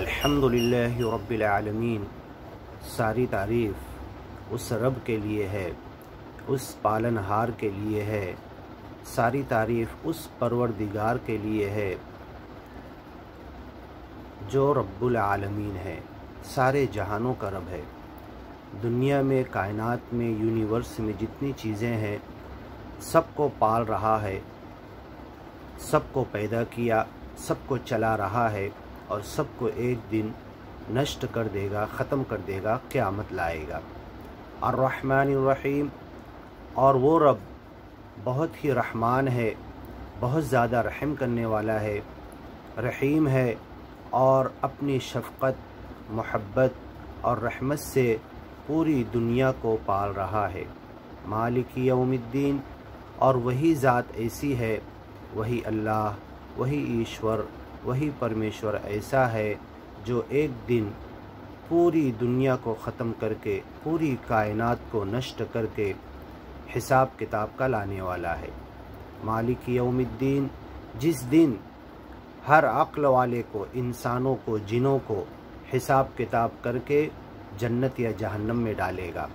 الحمدللہ رب العالمین، ساری تعریف اس رب کے لیے ہے، اس پالنہار کے لیے ہے، ساری تعریف اس پروردگار کے لیے ہے جو رب العالمین ہے، سارے جہانوں کا رب ہے۔ دنیا میں، کائنات میں، یونیورس میں جتنی چیزیں ہیں سب کو پال رہا ہے، سب کو پیدا کیا، سب کو چلا رہا ہے اور سب کو ایک دن نشٹ کر دے گا، ختم کر دے گا، قیامت لائے گا۔ الرحمن الرحیم، اور وہ رب بہت ہی رحمان ہے، بہت زیادہ رحم کرنے والا ہے، رحیم ہے اور اپنی شفقت، محبت اور رحمت سے پوری دنیا کو پال رہا ہے۔ مالک یوم الدین، اور وہی ذات ایسی ہے، وہی اللہ، وہی ایشور، وہی پرمیشور ایسا ہے جو ایک دن پوری دنیا کو ختم کر کے، پوری کائنات کو نشٹ کر کے حساب کتاب کا لانے والا ہے۔ مالک یوم الدین، جس دن ہر عقل والے کو، انسانوں کو، جنوں کو حساب کتاب کر کے جنت یا جہنم میں ڈالے گا۔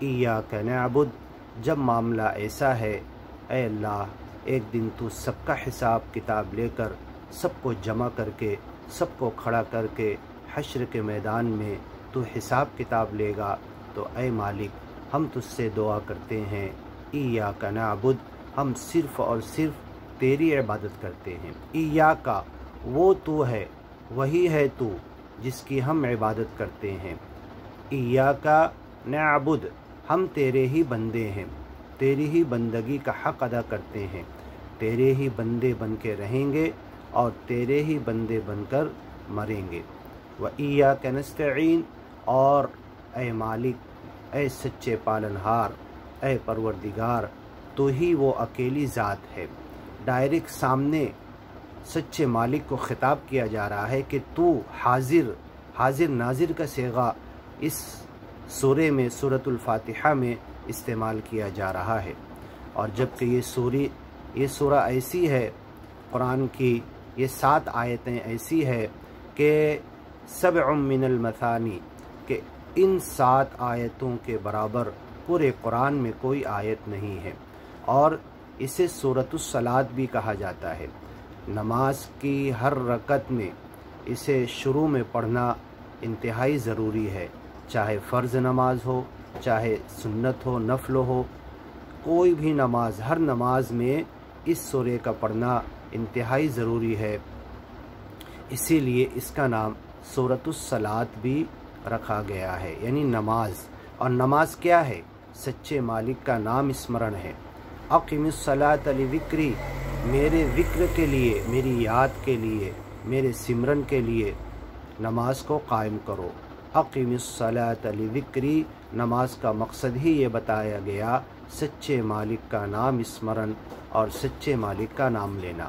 ایاک نعبد، جب معاملہ ایسا ہے، اے اللہ ایک دن تو سب کا حساب کتاب لے کر، سب کو جمع کر کے، سب کو کھڑا کر کے حشر کے میدان میں تو حساب کتاب لے گا، تو اے مالک ہم تجھ سے دعا کرتے ہیں، ایاک نعبد، ہم صرف اور صرف تیری عبادت کرتے ہیں۔ ایاک، وہ تو ہے، وہی ہے تو جس کی ہم عبادت کرتے ہیں۔ ایاک نعبد، ہم تیرے ہی بندے ہیں، تیری ہی بندگی کا حق ادا کرتے ہیں، تیرے ہی بندے بن کے رہیں گے اور تیرے ہی بندے بن کر مریں گے۔ وَإِيَّاكَ نَسْتَعِينُ، اور اے مالک، اے سچے پالنہار، اے پروردگار، تو ہی وہ اکیلی ذات ہے۔ ڈائریکٹ سامنے سچے مالک کو خطاب کیا جا رہا ہے کہ تو حاضر ناظر کا صیغہ اس سورے میں، سورۃ الفاتحہ میں استعمال کیا جا رہا ہے۔ اور جبکہ یہ سورہ ایسی ہے، قرآن کی یہ 7 آیتیں ایسی ہے کہ 7 من المثانی، کہ ان 7 آیتوں کے برابر پورے قرآن میں کوئی آیت نہیں ہے، اور اسے سورۃ الصلاۃ بھی کہا جاتا ہے۔ نماز کی ہر رکعت میں اسے شروع میں پڑھنا انتہائی ضروری ہے، چاہے فرض نماز ہو، چاہے سنت ہو، نفل ہو، کوئی بھی نماز، ہر نماز میں اس سورے کا پڑھنا انتہائی ضروری ہے۔ اسی لیے اس کا نام سورۃ الصلاۃ بھی رکھا گیا ہے، یعنی نماز۔ اور نماز کیا ہے؟ سچے مالک کا نام اسمرن ہے۔ اقم الصلاۃ لذکری، میرے ذکر کے لیے، میری یاد کے لیے، میرے سمرن کے لیے نماز کو قائم کرو۔ اقم الصلاۃ لذکری، نماز کا مقصد ہی یہ بتایا گیا، سچے مالک کا نام اسمرن اور سچے مالک کا نام لینا۔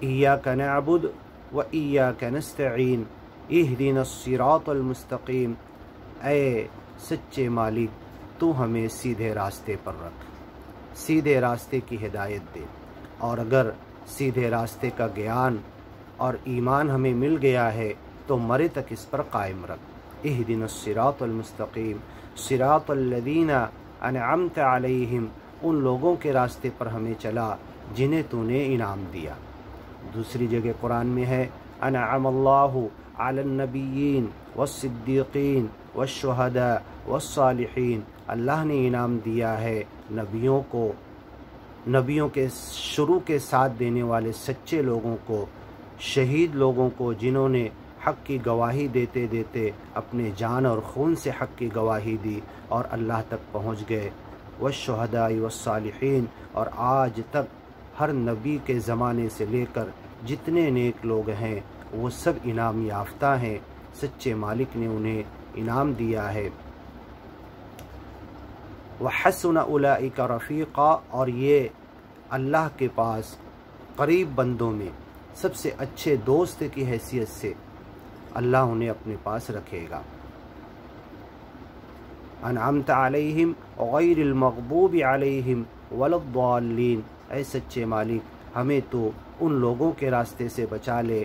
ایاک نعبد و ایاک نستعین اہدنا الصراط المستقیم، اے سچے مالک تو ہمیں سیدھے راستے پر رکھ، سیدھے راستے کی ہدایت دے، اور اگر سیدھے راستے کا گیان اور ایمان ہمیں مل گیا ہے تو مرے تک اس پر قائم رکھ۔ اہدنا الصراط المستقیم صراط الذین انعمت علیہم، ان لوگوں کے راستے پر ہمیں چلا جنہیں تو نے انعام دیا۔ دوسری جگہ قرآن میں ہے، انعم اللہ علی النبیین والصدیقین والشہداء والصالحین، اللہ نے انعام دیا ہے نبیوں کو، نبیوں کے شروع کے ساتھ دینے والے سچے لوگوں کو، شہید لوگوں کو جنہوں نے حق کی گواہی دیتے دیتے اپنے جان اور خون سے حق کی گواہی دی اور اللہ تک پہنچ گئے، والشہداء والصالحین، اور آج تک ہر نبی کے زمانے سے لے کر جتنے نیک لوگ ہیں وہ سب انعام یافتہ ہیں، سچے مالک نے انہیں انعام دیا ہے۔ وحسن اولئک رفیقا، اور یہ اللہ کے پاس قریب بندوں میں سب سے اچھے دوست کی حیثیت سے اللہ انہیں اپنے پاس رکھے گا۔ انعمت علیہم غیر المغضوب علیہم ولا الضالین، اے سچے مالک ہمیں تو ان لوگوں کے راستے سے بچا لے